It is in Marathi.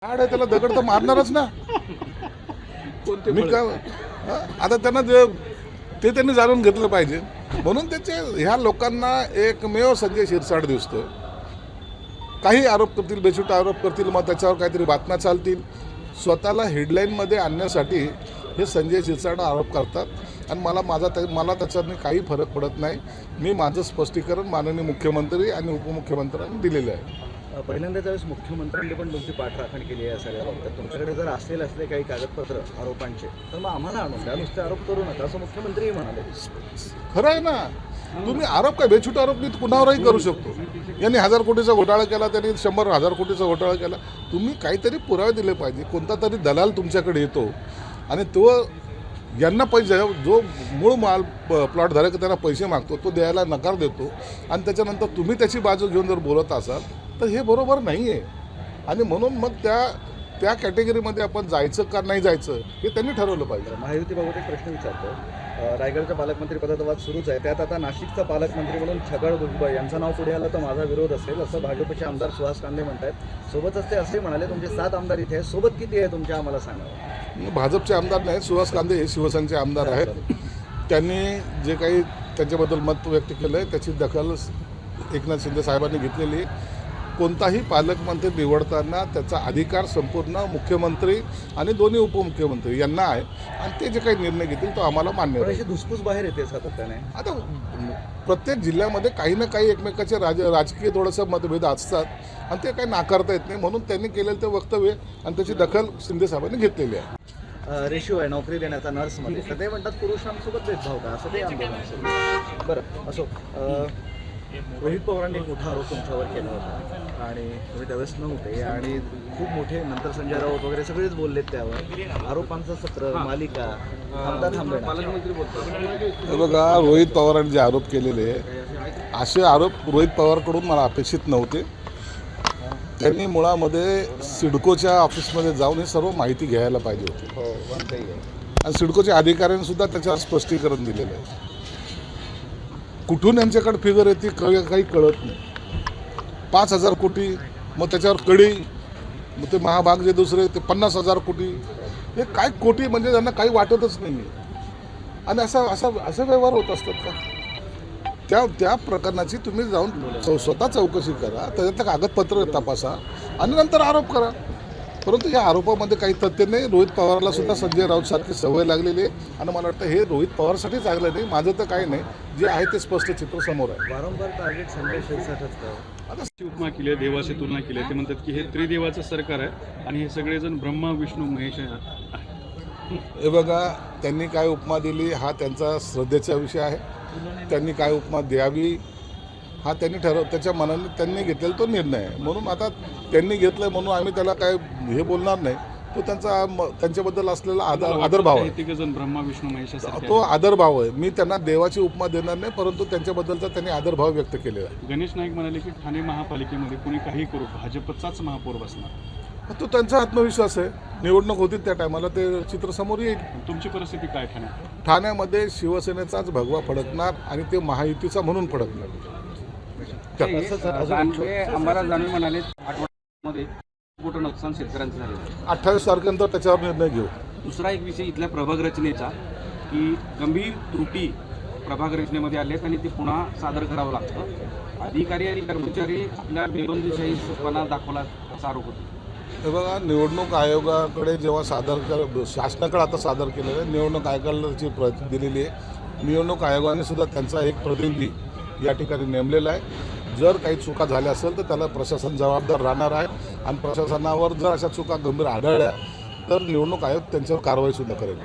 आहे त्याला दगड तर मारणारच ना. मी काय आता त्यांना ते त्यांनी जाणून घेतलं पाहिजे. म्हणून त्याचे ह्या लोकांना एकमेव संजय शिरसाट दिसतोय. काही आरोप करतील, बेछूट आरोप करतील, मग त्याच्यावर काहीतरी बातम्या चालतील. स्वतःला हेडलाईनमध्ये आणण्यासाठी हे संजय शिरसाट आरोप करतात आणि मला त्याच्याने काही फरक पडत नाही. मी माझं स्पष्टीकरण माननीय मुख्यमंत्री आणि उपमुख्यमंत्र्यांनी दिलेलं आहे. पहिल्यांदा त्यावेळेस मुख्यमंत्र्यांनी पण तुमची पाठराखण केली आहे सगळ्या बाबतीत. तुमच्याकडे जर असले काही कागदपत्र आरोपांचे तर मग आम्हाला आणून द्या, नुसते आरोप करू नका असं मुख्यमंत्रीही म्हणाले. खरं आहे ना. तुम्ही आरोप काय बेछूट आरोप मी कुणावरही करू शकतो. यांनी 1000 कोटीचा घोटाळा केला, त्यांनी 100,000 कोटीचा घोटाळा केला. तुम्ही काहीतरी पुरावे दिले पाहिजे. कोणता तरी दलाल तुमच्याकडे येतो आणि तो यांना पैसे, जो मूळ माल प्लॉटधारक त्यांना पैसे मागतो, तो द्यायला नकार देतो आणि त्याच्यानंतर तुम्ही त्याची बाजू घेऊन जर बोलत असाल तर हे बरोबर नाही आहे. आणि म्हणून मग त्या कॅटेगरीमध्ये आपण जायचं का नाही जायचं हे त्यांनी ठरवलं पाहिजे. महायुतीबाबत एक प्रश्न विचारतो. रायगडच्या पालकमंत्री पदाचा वाद सुरूच आहे. त्यात आता नाशिकचा पालकमंत्री म्हणून छगन भुजबळ यांचं नाव पुढे आलं तर माझा विरोध असेल असं भाजपचे आमदार सुहास कांदे म्हणतात. सोबतच ते असे म्हणाले, तुमचे 7 आमदार इथे आहे, सोबत किती आहे तुमच्या आम्हाला सांगा. भाजपचे आमदार नाही, सुहास कांदे हे शिवसेनेचे आमदार आहेत. त्यांनी जे काही त्यांच्याबद्दल मत व्यक्त केलं आहे त्याची दखल एकनाथ शिंदे साहेबांनी घेतलेली आहे. कोणताही पालकमंत्री निवडताना त्याचा अधिकार संपूर्ण मुख्यमंत्री आणि दोन्ही उपमुख्यमंत्री यांना आहे आणि ते जे काही निर्णय घेतील तो आम्हाला मान्य आहे. अशी धुसफूस बाहेर येते सातत्याने. आता प्रत्येक जिल्ह्यामध्ये काही ना काही एकमेकाचे राजकीय थोडंसं मतभेद असतात आणि ते काही नाकारता येत नाही. म्हणून त्यांनी केलेलं ते वक्तव्य आणि त्याची दखल शिंदे साहेबांनी घेतलेली आहे. रेशिओ आहे नोकरी देण्याचा नर्समध्ये, तर ते म्हणतात पुरुषांसोबत भेदभाव का, असं ते आंदोलन असेल. बरं असो. रोहित पवारांनी एक मोठा आरोप तुमच्यावर केला होता आणि तुम्ही त्यावेळेस नव्हते आणि खूप मोठे नंतर संजय राऊत वगैरे सगळेच बोललेत त्यावर. आरोपांचं सत्र, मालिका, पालकमंत्री बोलतात. बघा, रोहित पवारांनी जे आरोप केलेले असे आरोप रोहित पवारकडून मला अपेक्षित नव्हते. त्यांनी मुळामध्ये सिडकोच्या ऑफिसमध्ये जाऊन ही सर्व माहिती घ्यायला पाहिजे होती आणि सिडकोच्या अधिकाऱ्यांनी सुद्धा त्याच्यावर स्पष्टीकरण दिलेलं आहे. कुठून यांच्याकडे फिगर येते काही कळत नाही. 5,000 कोटी, मग त्याच्यावर कडी, मग ते महाभाग जे दुसरे ते 50,000 कोटी. हे काय कोटी म्हणजे त्यांना काही वाटतच नाही. आणि असा व्यवहार होत असतात का? त्या प्रकरणाची तुम्ही जाऊन स्वतः चौकशी करा, त्याच्यातलं कागदपत्र तपासा आणि नंतर आरोप करा. परंतु या आरोपामध्ये काही तथ्य नाही. रोहित पवारला सुद्धा संजय राऊत सारखी सवय लागलेली आहे आणि मला वाटतं हे रोहित पवारसाठी चांगलं नाही. माझं तर काही नाही, जे आहे ते स्पष्ट चित्र समोर आहे. वारंवार टार्गेट संजय शिरसाटच का? आता उपमा केली आहे, देवाची तुलना केली आहे. ते म्हणतात की हे त्रिदेवाचं सरकार आहे आणि हे सगळेजण ब्रह्मा विष्णू महेश आहे. हे बघा, त्यांनी काय उपमा दिली हा त्यांचा श्रद्धेचा विषय आहे. त्यांनी काय उपमा द्यावी हा त्यांनी त्याच्या मनाने त्यांनी घेतलेला तो निर्णय आहे. म्हणून आता त्यांनी घेतलं म्हणून आम्ही त्याला काय हे बोलणार नाही. तो त्यांच्याबद्दल असलेला आदरभाव आहे. ब्रह्मा विष्णू महेश तो आदरभाव आहे. मी त्यांना देवाची उपमा देणार नाही, परंतु त्यांच्याबद्दलचा त्यांनी आदरभाव व्यक्त केलेला आहे. गणेश नाईक म्हणाले की ठाणे महापालिकेमध्ये कुणी काही करू, भाजपचाच महापौर बसणार. तो त्यांचा आत्मविश्वास आहे. निवडणूक होती त्या टायमाला ते चित्र समोर येईल. तुमची परिस्थिती काय ठाण्यामध्ये शिवसेनेचाच भगवा फडकणार आणि ते महायुतीचा म्हणून फडकणार. आम्हाला जाणून म्हणाले आठवड्यामध्ये मोठं नुकसान शेतकऱ्यांचं झालं. 28 तारखेनंतर त्याच्यावर निर्णय घेऊ. दुसरा एक विषय इथल्या प्रभाग रचनेचा, की गंभीर त्रुटी प्रभाग रचनेमध्ये आल्यात आणि ते पुन्हा सादर करावं लागतं. अधिकारी आणि कर्मचारी आपल्या बेबंदीशाहीपणा दाखवला असा आरोप होतो. हे बघा, निवडणूक आयोगाकडे जेव्हा शासनाकडे आता सादर केलेलं आहे, निवडणूक आयोगाला त्याची दिलेली आहे. निवडणूक आयोगाने सुद्धा त्यांचा एक प्रतिनिधी या ठिकाणी नेमलेला आहे. जर काही चुका झाल्या असेल तर त्याला प्रशासन जबाबदार राहणार आहे आणि प्रशासनावर जर अशा चुका गंभीर आढळल्या तर निवडणूक आयोग त्यांच्यावर कारवाई सुद्धा करेल.